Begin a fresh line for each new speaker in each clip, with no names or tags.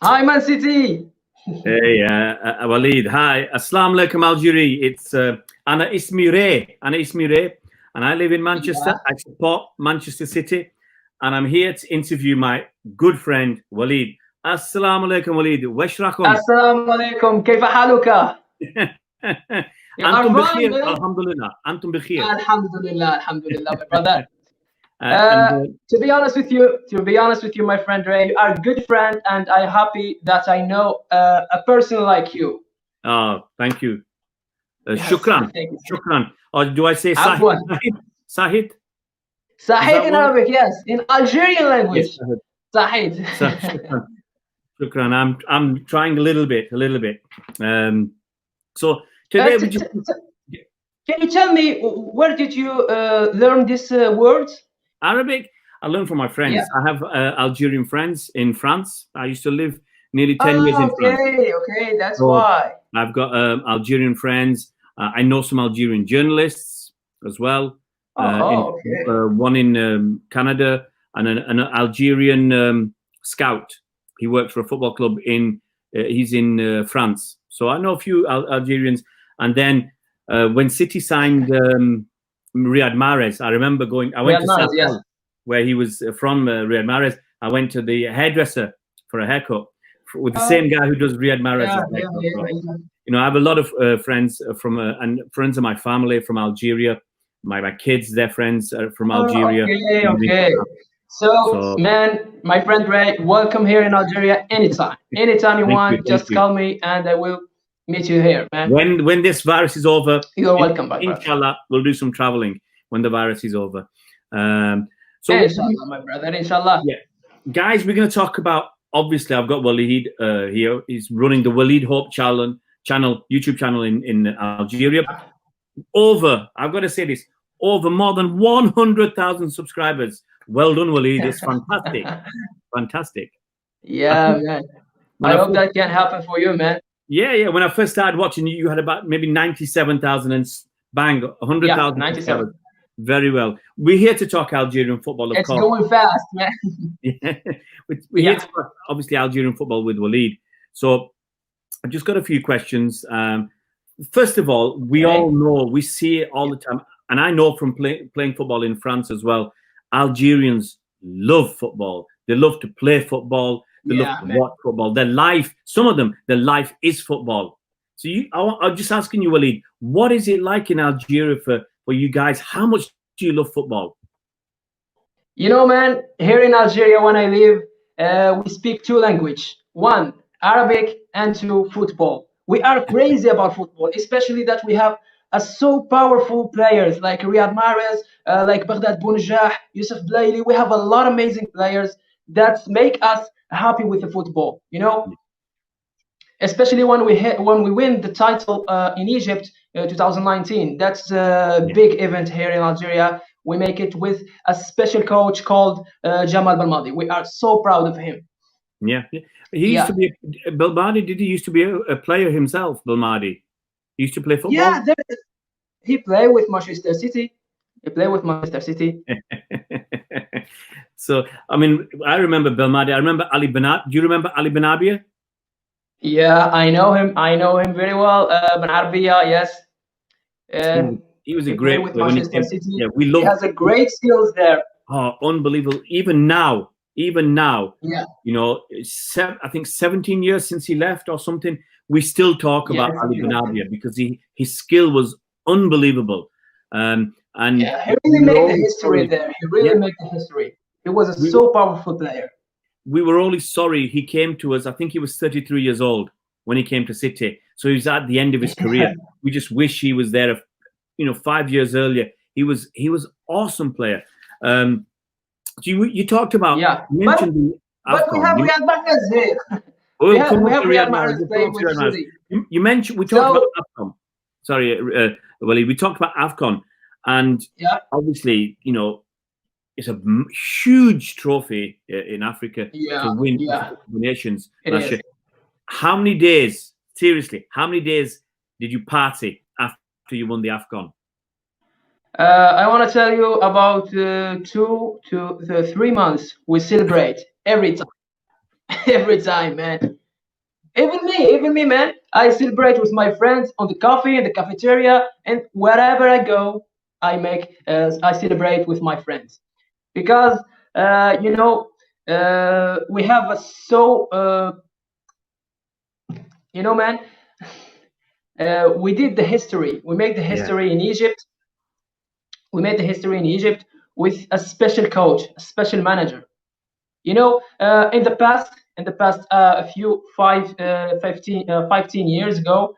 Hi, Man City.
Hey, Walid. Hi. Assalamu alaikum, Algeria. It's Ana Ismire. And I live in Manchester.
Yeah.
I support Manchester City. And I'm here to interview my good friend, Walid. Assalamu alaikum, Walid. Weshrakum.
Assalamu alaikum. كيف حالك? You are
Antum
fine,
bikhir.
man.
Alhamdulillah. Antum bikhir.
Alhamdulillah, my brother.
And,
to be honest with you, my friend Ray, you are a good friend, and I'm happy that I know a person like you.
oh, thank you.
Yes,
Shukran.
thank you.
Shukran. Or do I say
Afwan.
Sahid?
Sahid in Arabic, yes. In Algerian language.
Yes,
Sahid.
Shukran. Shukran. I'm trying a little bit. So today we just.
Can you tell me where did you learn these words?
Arabic, I learned from my friends.
Yeah.
I have Algerian friends in France. I used to live nearly 10 years in France.
Okay, that's why.
I've got Algerian friends. I know some Algerian journalists as well. One in Canada and an Algerian scout. He works for a football club he's in France. So I know a few Algerians. And then when City signed Riyad Mahreaz, I remember I went to South Hall, where he was from. Riyad Mahreaz. I went to the hairdresser for a haircut with the same guy who does Riyad Mahreaz. You know, I have a lot of friends and friends of my family from Algeria. My kids, their friends are from Algeria.
Okay. So, man, my friend Ray, welcome here in Algeria anytime. Anytime you want, just call me and I will meet you here, man.
When this virus is over,
you're welcome, my brother.
Inshallah, we'll do some traveling when the virus is over.
Inshallah, my brother, inshallah.
Yeah, guys, we're going to talk about. Obviously, I've got Walid here. He's running the Walid Hope YouTube channel in Algeria. I've got to say this, over more than 100,000 subscribers. Well done, Walid. It's fantastic. Fantastic.
Yeah, man. I hope that can happen for you, man.
Yeah. When I first started watching you, you had about maybe 97,000 and bang, 100,000.
Yeah, 97.
Very well. We're here to talk Algerian football, of course.
It's going fast, man.
We're here to talk, obviously, Algerian football with Walid. So I've just got a few questions. First of all, we all know, we see it all the time, and I know from playing football in France as well, Algerians love football. They love to play football. They love to watch football. Their life, some of them, their life is football. So I'm just asking you, Walid, what is it like in Algeria for you guys? How much do you love football?
You know, man, here in Algeria, when I live, we speak two languages. One, Arabic, and two, football. We are crazy about football, especially that we have so powerful players like Riyad Mahreaz, like Baghdad Bounjah, Youcef. We have a lot of amazing players that make us happy with the football, you know, especially when we win the title in Egypt 2019. That's a big event here in Algeria. We make it with a special coach called Jamal Belmadi. We are so proud of him.
Yeah. He used to be Belmadi. Did he used to be a player himself? Belmadi. He used to play football.
Yeah, he played with Manchester City.
So, I mean, I remember Belmadi. I remember Ali Benab. Do you remember Ali Benabia?
Yeah, I know him. I know him very well. Benarbia, yes.
He was a great
with Manchester City.
Yeah,
he has a great skills there.
Oh, unbelievable! Even now,
yeah.
You know, I think 17 years since he left or something. We still talk about Ali Benabia because his skill was unbelievable. And
he really made the history there. He really made the history. He was a so powerful player.
We were only sorry he came to us. I think he was 33 years old when he came to City. So he was at the end of his career. We just wish he was there, 5 years earlier. He was awesome player. You talked about, you mentioned the
but we have Riyad Mahreaz here. We have Riyad Mahreaz playing with City.
You mentioned, we talked about AFCON. Sorry, Walid, we talked about AFCON. And obviously, you know, it's a huge trophy in Africa to win the nations last year. How many days, seriously, did you party after you won the AFCON?
I want to tell you about 2 to 3 months. We celebrate every time. every time, man. Even me, man. I celebrate with my friends on the coffee in the cafeteria, and wherever I go, I celebrate with my friends because we have a so man. We did the history. We made the
Yeah.
history in Egypt. We made the history in Egypt with a special coach, a special manager. In the past, a few 15 years ago,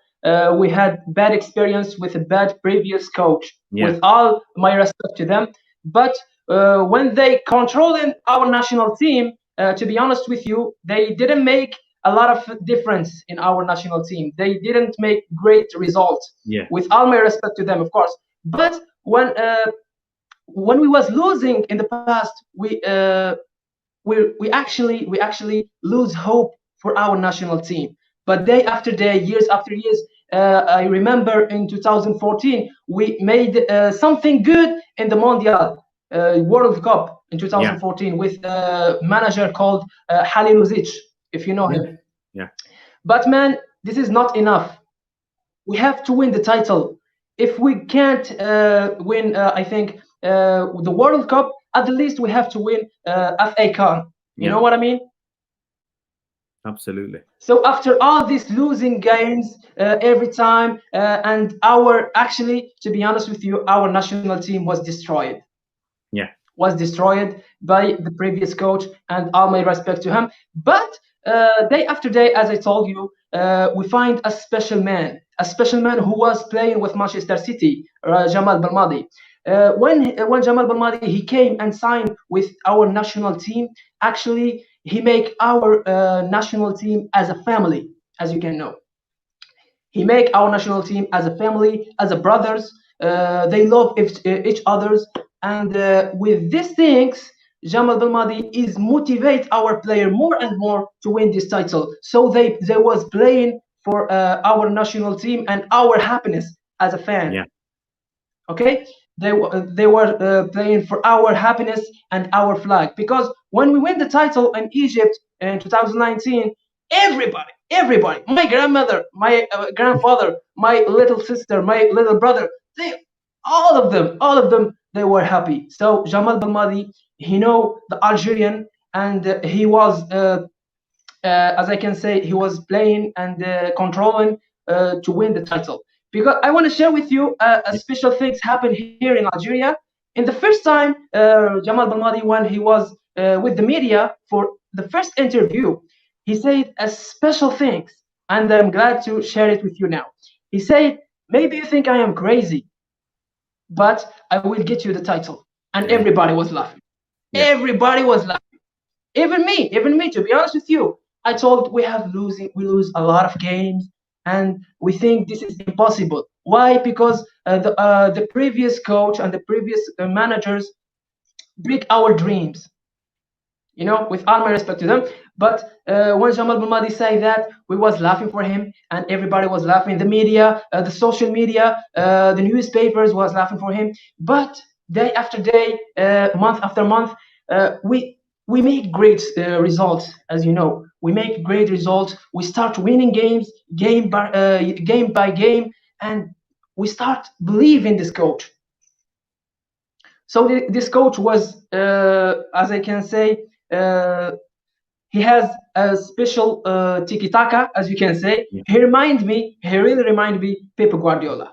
we had bad experience with a bad previous coach.
Yeah.
With all my respect to them, but when they controlled our national team, to be honest with you, they didn't make a lot of difference in our national team. They didn't make great results.
Yeah.
With all my respect to them, of course. But when we was losing in the past, we actually lose hope for our national team. But day after day, years after years, I remember in 2014 we made something good in the Mondial World Cup in 2014 with a manager called Halilovic, if you know him.
Yeah.
But man, this is not enough. We have to win the title. If we can't win, I think the World Cup, at the least we have to win AFCON. You know what I mean?
Absolutely.
So after all these losing games every time, and actually, to be honest with you, our national team was destroyed.
Yeah.
Was destroyed by the previous coach, and all my respect to him. But day after day, as I told you, we find a special man who was playing with Manchester City, Jamal Belmadi. When Jamal Belmadi he came and signed with our national team, actually he make our national team as a family, as you can know. He make our national team as a family, as a brothers. They love each others, and with these things, Jamal Belmadi is motivate our player more and more to win this title. So they was playing for our national team and our happiness as a fan.
Yeah.
Okay, they were playing for our happiness and our flag, because when we win the title in Egypt in 2019, everybody, my grandmother, my grandfather, my little sister, my little brother, all of them, they were happy. So Jamal Belmadi, he know the Algerian, and he was as I can say, he was playing and controlling to win the title. Because I want to share with you a special things happened here in Algeria. In the first time, Jamal Belmadi, when he was with the media for the first interview, he said a special things, and I'm glad to share it with you now. He said, "Maybe you think I am crazy, but I will get you the title." And everybody was laughing.
Yeah.
Everybody was laughing. Even me, to be honest with you, I told we lose a lot of games, and we think this is impossible. Why? Because the previous coach and the previous managers break our dreams. With all my respect to them. But when Jamal Belmadi said that, we was laughing for him, and everybody was laughing. The media, the social media, the newspapers was laughing for him. But day after day, month after month, we make great results. As you know, we make great results. We start winning games, game by game, and we start believing this coach. So this coach was, as I can say, he has a special tiki taka, as you can say.
Yeah.
He really remind me, Pep Guardiola,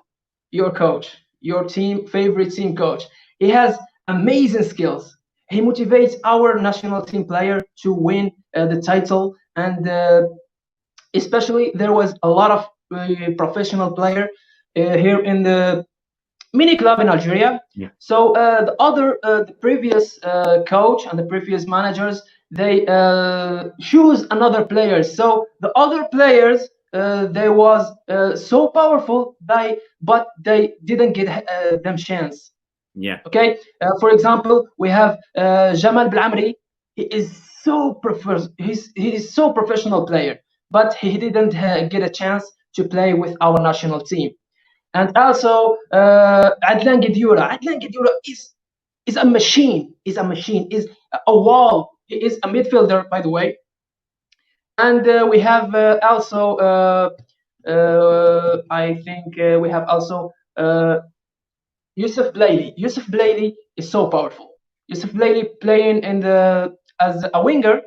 your coach, your favorite team coach. He has amazing skills. He motivates our national team player to win the title, and especially there was a lot of professional player here in the mini club in Algeria.
Yeah.
So the previous coach and the previous managers, they choose another players. So the other players, they was so powerful, but they didn't get them chance.
Yeah.
Okay. For example, we have Jamal Blamri. He is so professional player, but he didn't get a chance to play with our national team. And also Adlan Gedura. Adlan Gedura is a machine. Is a wall. He is a midfielder, by the way. And we have also, I think we have also Youcef Blaili. Youcef Blaili is so powerful. Youcef Blaili playing in the as a winger.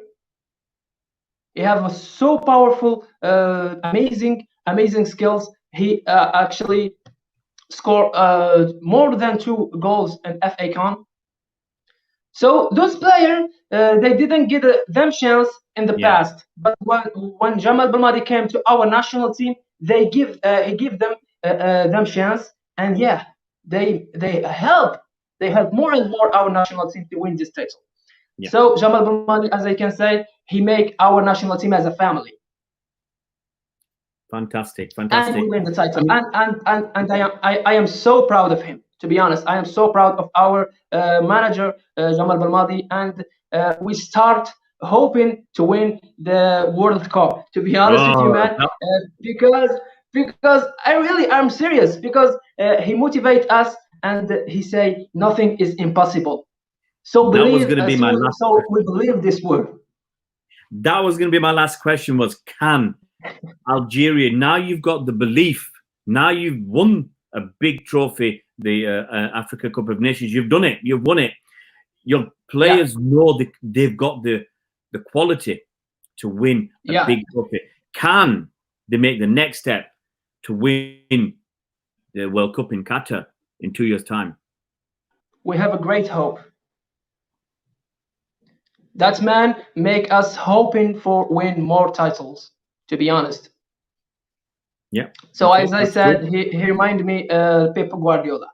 He have a so powerful, amazing skills. He actually scored more than 2 goals in FA Con. So those players, they didn't get them chance in the past. But when Jamal Belmadi came to our national team, he give them chance, and yeah, they help more and more our national team to win this title. Yeah. So Jamal Belmadi, as I can say, he make our national team as a family.
Fantastic.
And we win the title. And I am so proud of him. To be honest, I am so proud of our manager Jamal Belmadi, and we start hoping to win the World Cup. To be honest with you, man, because I'm serious. Because he motivate us and he say nothing is impossible. So
that was going to be my last.
So we believe this word.
That was going to be my last question. Was can Algeria, now you've got the belief, now you've won a big trophy, the Africa Cup of Nations, you've done it, you've won it. Your players know they've got the quality to win a big trophy. Can they make the next step to win the World Cup in Qatar in 2 years' time?
We have a great hope. That man make us hoping for win more titles, to be honest.
Yeah.
So as I said, he reminded me Pep Guardiola.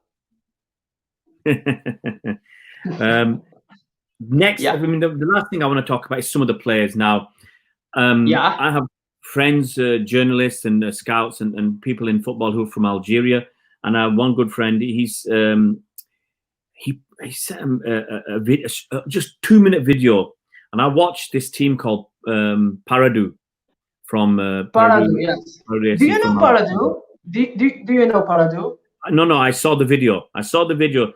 Next, I mean, the last thing I want to talk about is some of the players now. I have friends, journalists and scouts and people in football who are from Algeria. And I have one good friend, he sent a video, just 2-minute video. And I watched this team called Paradou. From
Paradou, yes. Do you know Paradou? Do you know Paradou?
No, I saw the video.
You saw the video.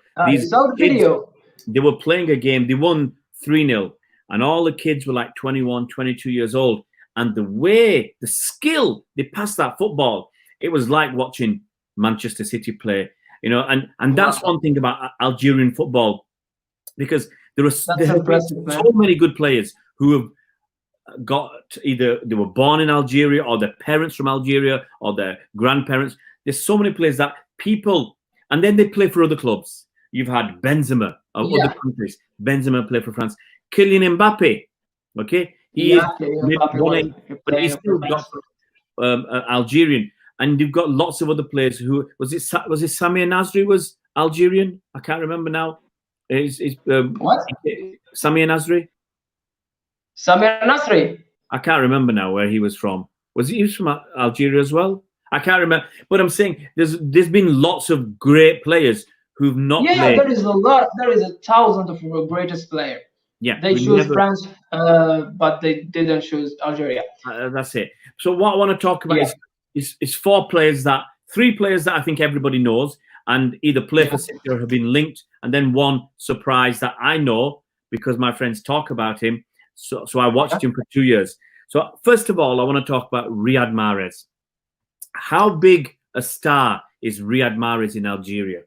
They were playing a game. They won 3-0. And all the kids were like 21, 22 years old. And the way, the skill, they passed that football, it was like watching Manchester City play. You know, and that's one thing about Algerian football. Because there have been so many good players who have got either they were born in Algeria or their parents from Algeria or their grandparents. There's so many players that people, and then they play for other clubs. You've had Benzema of other countries. Benzema played for France. Kylian Mbappe, okay, but he's still got Algerian. And you've got lots of other players who was it Samir Nasri was Algerian? I can't remember now.
What?
Samir Nasri?
Samir Nasri.
I can't remember now where he was from. Was he from Algeria as well? I can't remember. But I'm saying there's been lots of great players who've not played.
Yeah, there is a lot. There is 1,000 of greatest players.
Yeah,
they choose France, but they didn't choose Algeria.
That's it. So what I want to talk about is 3 players that I think everybody knows and either play for City or have been linked, and then one surprise that I know because my friends talk about him. So I watched him for 2 years. So first of all, I want to talk about Riyad Mahreaz. How big a star is Riyad Mahreaz in Algeria?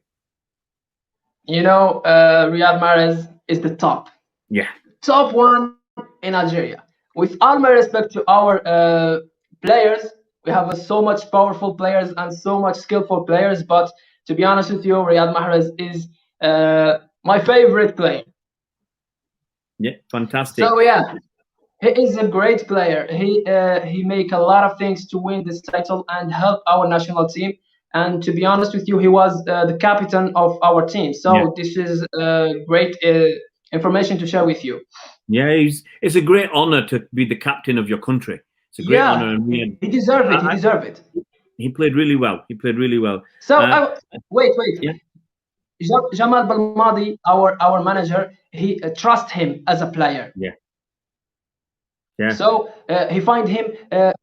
You know, Riyad Mahreaz is the top.
Yeah.
Top one in Algeria. With all my respect to our players, we have so much powerful players and so much skillful players. But to be honest with you, Riyad Mahreaz is my favorite player.
Yeah, fantastic.
So yeah, he is a great player. He make a lot of things to win this title and help our national team. And to be honest with you, he was the captain of our team. So this is great information to share with you.
Yeah, it's a great honor to be the captain of your country. It's a great honor. And
he deserves it. He deserves it.
He played really well.
So wait. Yeah. Jamal Belmadi, our manager, he trusts him as a player.
Yeah.
So he find him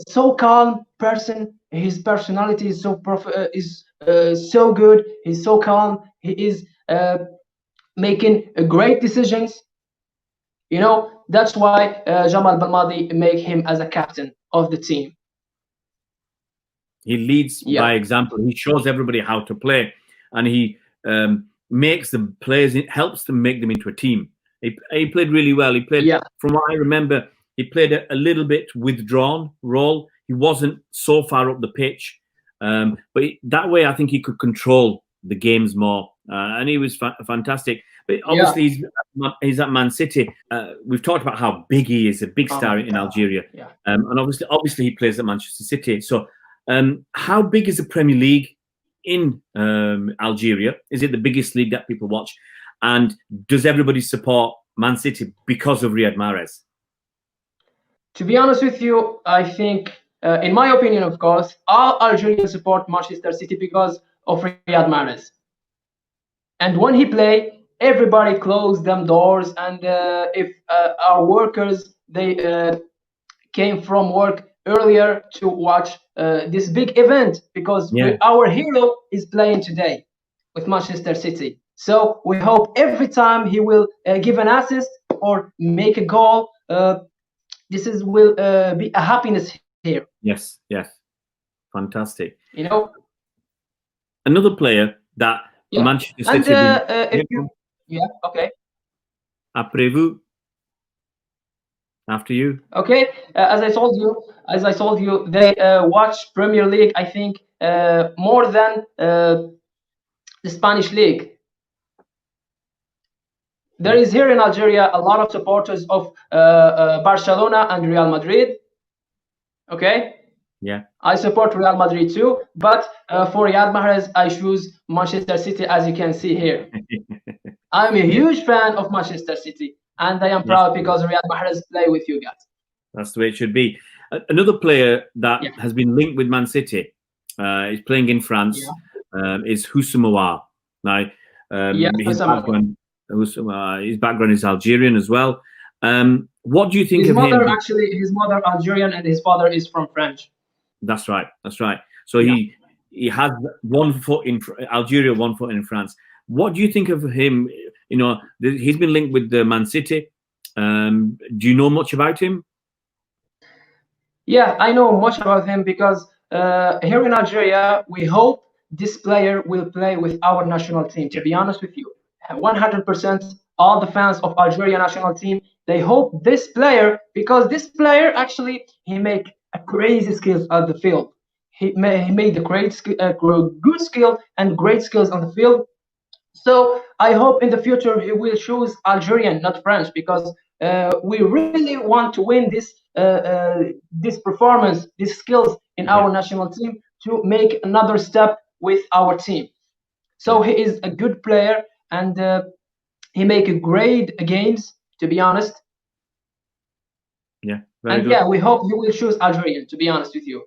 so calm person. His personality is so good. He's so calm. He is making great decisions. You know, that's why Jamal Belmadi make him as a captain of the team.
He leads by example. He shows everybody how to play, and he makes the players, it helps them make them into a team. He played really well. He played, from what I remember, he played a little bit withdrawn role. He wasn't so far up the pitch, but that way I think he could control the games more, and he was fantastic. But obviously he's at Man City. We've talked about how big he is, a big star in Algeria, and obviously he plays at Manchester City. So how big is the Premier League in Algeria? Is it the biggest league that people watch? And does everybody support Man City because of Riyad Mahrez?
To be honest with you, I think, in my opinion, of course, all Algerians support Manchester City because of Riyad Mahrez. And when he play, everybody close them doors. And if our workers, they came from work earlier to watch this big event, because our hero is playing today with Manchester City. So we hope every time he will give an assist or make a goal, will be a happiness here.
Yes, fantastic.
You know,
another player that Manchester City.
Okay.
Après vous. After you.
Okay, as I told you, they watch Premier League, I think, more than the Spanish league. There is here in Algeria a lot of supporters of Barcelona and Real Madrid. Okay.
Yeah.
I support Real Madrid too, but for Riyad Mahrez, I choose Manchester City, as you can see here. I'm a huge fan of Manchester City, and I am proud because Riyad Mahrez play with you guys.
That's the way it should be. Another player that has been linked with Man City, is playing in France, is Houssem Aouar. Now, his background is Algerian as well. What do you think of him?
His mother Algerian and his father is from France.
That's right. So he has one foot in Algeria, one foot in France. What do you think of him? You know, he's been linked with the Man City. Do you know much about him?
Yeah, I know much about him because here in Algeria, we hope this player will play with our national team. To be honest with you, 100%, all the fans of Algeria national team, they hope this player, because this player actually, he make a crazy skills on the field. He made a good skill and great skills on the field. So I hope in the future he will choose Algerian, not French, because we really want to win this performance, these skills in our national team to make another step with our team. So he is a good player, and he make a great games, to be honest.
Yeah,
we hope he will choose Algerian, to be honest with you.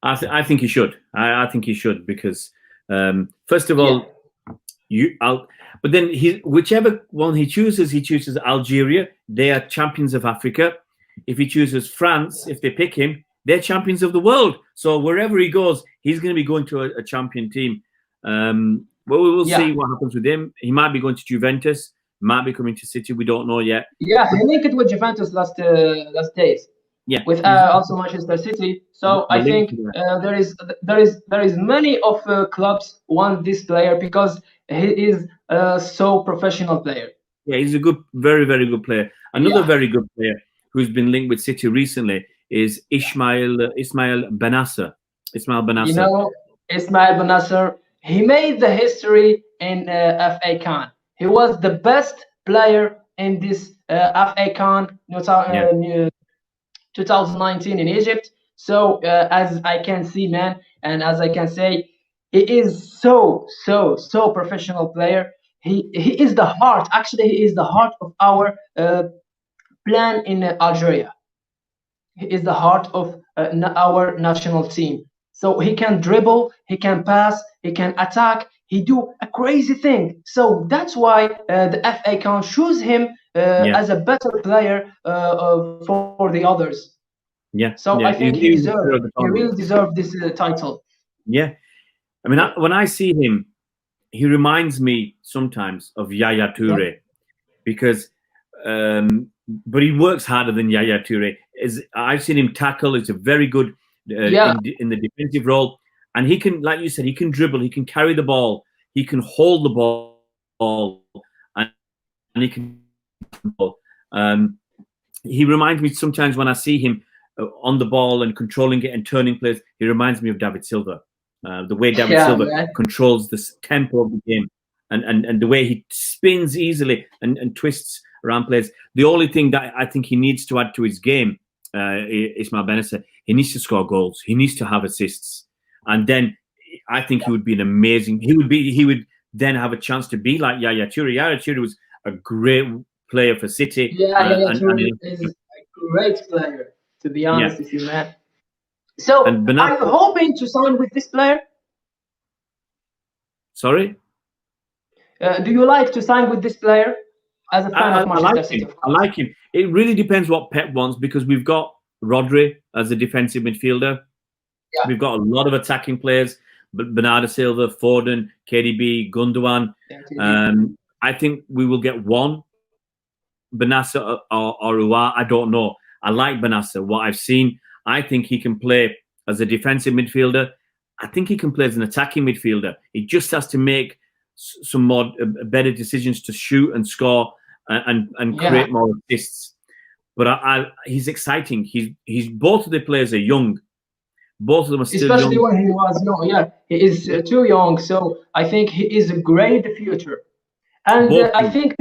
I think he should. I think he should, because first of all, but then whichever one he chooses Algeria. They are champions of Africa. If he chooses France, if they pick him, they're champions of the world. So wherever he goes, he's going to be going to a champion team. Well, we will see what happens with him. He might be going to Juventus, might be coming to City. We don't know yet.
Yeah, he linked it with Juventus last days.
Yeah,
with also Manchester City. So I think there is many of clubs want this player because he is so professional player.
Yeah, he's a very, very good player. Another very good player who's been linked with City recently is Ismael Bennacer. Ismael Bennacer.
You know, Ismael Bennacer, he made the history in AFCON. He was the best player in this AFCON 2019 in Egypt. So as I can see, man, and as I can say, he is so professional player. He is the heart. Actually, he is the heart of our plan in Algeria. He is the heart of our national team. So he can dribble, he can pass, he can attack. He do a crazy thing. So that's why the AFCON choose him as a better player for the others.
Yeah.
So I think he really deserves this title.
Yeah. I mean, when I see him, he reminds me sometimes of Yaya Toure, because but he works harder than Yaya Toure. I've seen him tackle. He's a very good in the defensive role, and he can, like you said, he can dribble, he can carry the ball, he can hold the ball, and he can. He reminds me sometimes when I see him on the ball and controlling it and turning plays. He reminds me of David Silva. The way David Silva controls the tempo of the game, and the way he spins easily and twists around plays. The only thing that I think he needs to add to his game, Ismael Bennacer, he needs to score goals. He needs to have assists, and then I think he would be an amazing. He would then have a chance to be like Yaya Toure. Yaya Toure was a great player for City.
Yaya Toure is a great player, to be honest with you, man. So, are you hoping to sign with this player?
Sorry?
Do you like to sign with this player? As a fan of Manchester City, of course.
I like him. It really depends what Pep wants, because we've got Rodri as a defensive midfielder. Yeah. We've got a lot of attacking players, Bernardo Silva, Foden, KDB, Gundogan. I think we will get one, Bennacer or Aouar. I don't know. I like Bennacer. What I've seen, I think he can play as a defensive midfielder. I think he can play as an attacking midfielder. He just has to make some more better decisions to shoot and score and create more assists. But he's exciting. He's both of the players are young. Both of them are still young.
Especially when he was young. Yeah, he is too young. So I think he is a great future. And I think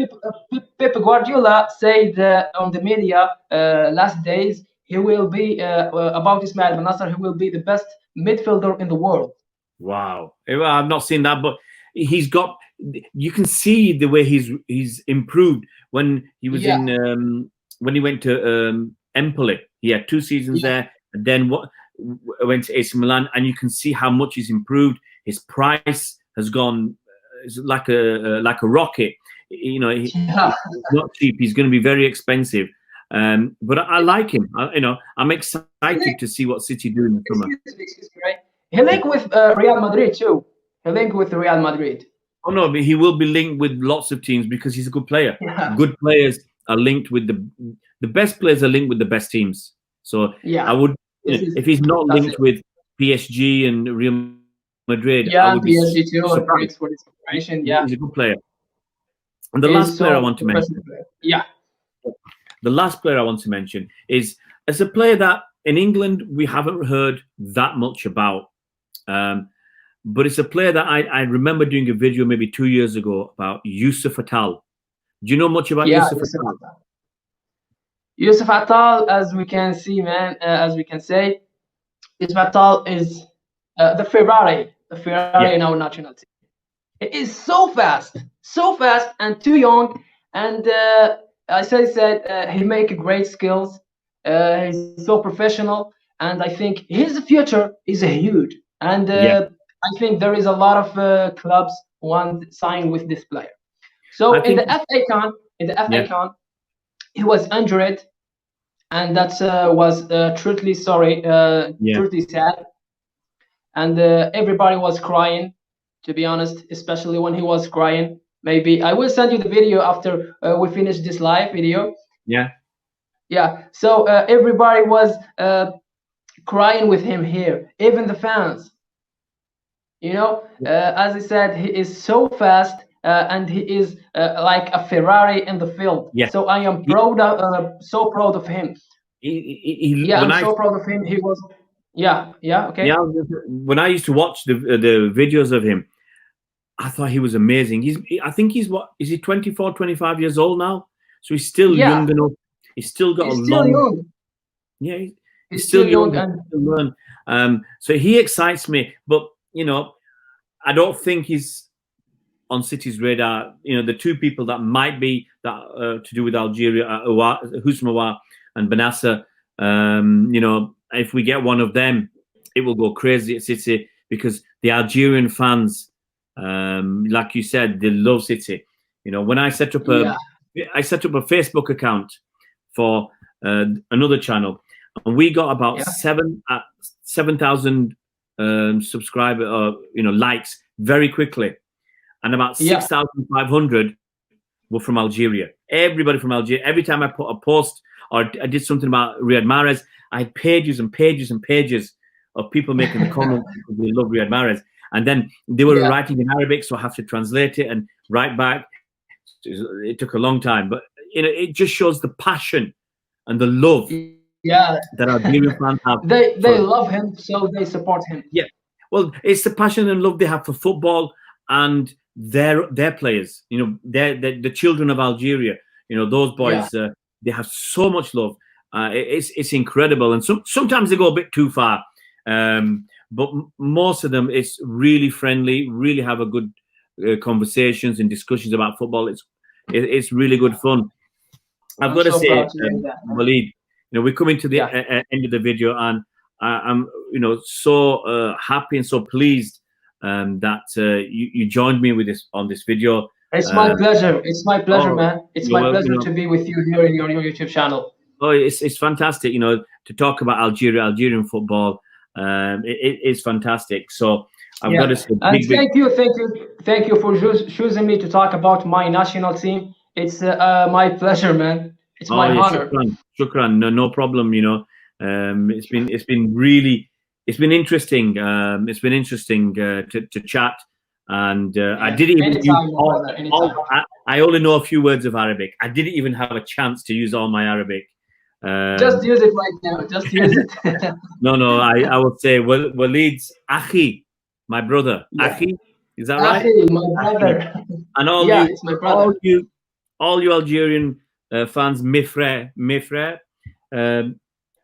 Pep Guardiola said on the media last days he will be about Ismael Bennacer. He will be the best midfielder in the world.
Wow, I've not seen that, but he's got. You can see the way he's improved when he was in when he went to Empoli. He had 2 seasons there, and then went to AC Milan, and you can see how much he's improved. His price has gone. It's like a rocket. You know, he's not cheap. He's going to be very expensive. But I like him. I'm excited to see what City do in the summer.
He linked with Real Madrid too. He linked with Real Madrid.
Oh no, but he will be linked with lots of teams because he's a good player. Yeah. Good players are linked with the best players are linked with the best teams. So I would, if he's not linked with PSG and Real Madrid, I would
PSG too. For his preparation. Yeah,
he's a good player. And the last player I want to mention, the last player I want to mention is as a player that in England we haven't heard that much about, but it's a player that I remember doing a video maybe 2 years ago about Youcef Atal. Do you know much about Youcef Atal?
Youcef Atal, as we can see, man, as we can say, Youcef Atal is the Ferrari in our national team. It is so fast and too young. And I said he make great skills. He's so professional, and I think his future is huge. And I think there is a lot of clubs want to sign with this player. So in the FA Con, he was injured, and that was truly sad. And everybody was crying, to be honest, especially when he was crying. Maybe I will send you the video after we finish this live video. Yeah. So everybody was crying with him here, even the fans. As I said, he is so fast and he is like a Ferrari in the field. So I am so proud of him. I'm so proud of him. He was. Okay.
When I used to watch the videos of him, I thought he was amazing. I think he's 24, 25 years old now. So he's still young enough. He's still got
young.
Yeah, he's still young and to learn. So he excites me, but I don't think he's on City's radar. The two people that might be to do with Algeria, Houssem Aouar and Bennacer. If we get one of them, it will go crazy at City because the Algerian fans, like you said, they love City. When I set up a Facebook account for another channel, and we got about 7,000 subscriber likes very quickly, and about 6,500 were from Algeria. everybody from Algeria. Every time I put a post or I did something about Riyad Mahrez, I had pages and pages and pages of people making the comments because they love Riyad Mahrez. And then they were writing in Arabic, so I have to translate it and write back. It took a long time, but it just shows the passion and the love that Algerian fans have.
They love him, so they support him.
Yeah, well, it's the passion and love they have for football and their players. They're the children of Algeria. Those boys, they have so much love. It's incredible, and sometimes they go a bit too far. But most of them, it's really friendly. Really have a good conversations and discussions about football. It's really good fun. I've got to say, Walid, we're coming to the end of the video, and I'm so happy and so pleased that you joined me on this video.
It's my pleasure. It's my pleasure, man. It's my pleasure to be with you here in your YouTube channel.
Oh, it's fantastic, to talk about Algerian football. It's fantastic. So I've got to say,
thank you for choosing me to talk about my national team. It's my pleasure, man. It's my honor.
Shukran. No problem. It's been interesting. It's been interesting to chat. And I didn't even use I only know a few words of Arabic. I didn't even have a chance to use all my Arabic.
Just use it right now. Just use it.
No. I would say Walid's Akhi, my brother. Akhi, is that right?
Akhi, my brother.
And
it's my brother.
all you Algerian fans, mes frères,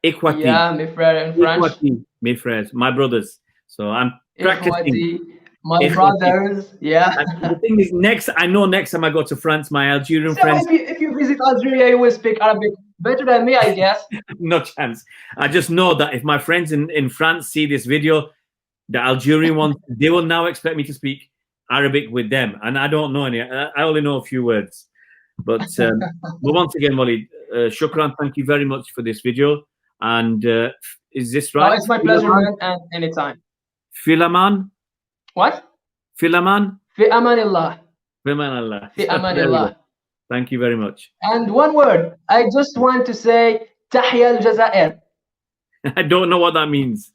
Ikwati.
Yeah, mes frères in French.
Ikwati, mes frères, my brothers. So I'm practicing.
Ikwati, my brothers. Yeah.
And the thing is, next time I go to France, my Algerian friends.
If you visit Algeria, you will speak Arabic better than me, I guess.
No chance. I just know that if my friends in France see this video, the Algerian ones, they will now expect me to speak Arabic with them, and I don't know any. I only know a few words. But once again, Walid, shukran, thank you very much for this video. And is this right?
Oh, it's my pleasure, man, and anytime.
Filaman?
What?
Filaman?
Fi amanillah.
Fi amanillah.
Fi amanillah.
Thank you very much.
And one word, I just want to say Tahya al-Jazair.
I don't know what that means.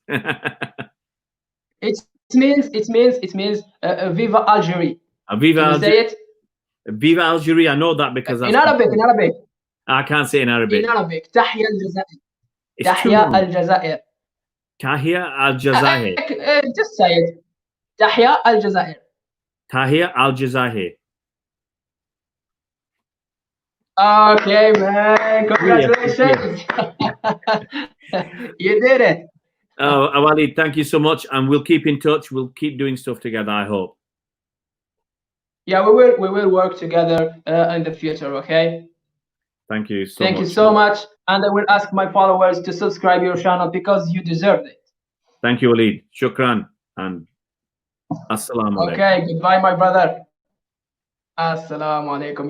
It means Viva Algeria.
Viva Algeria.
Say it?
Viva Algeria. I know that because
in Arabic.
I can't say in Arabic.
In Arabic, Tahya al-Jazair. Tahya al-Jazair.
Tahya al-Jazair.
Just say it. Tahya al-Jazair.
Tahya al-Jazair.
Okay, man. Congratulations. You did it.
Walid, thank you so much, and we'll keep in touch. We'll keep doing stuff together, I hope.
Yeah, we will work together in the future, okay?
Thank you so much.
Thank you so much. And I will ask my followers to subscribe your channel because you deserve it.
Thank you, Walid. Shukran and assalamu alaikum.
Okay, goodbye, my brother. Assalamu alaikum.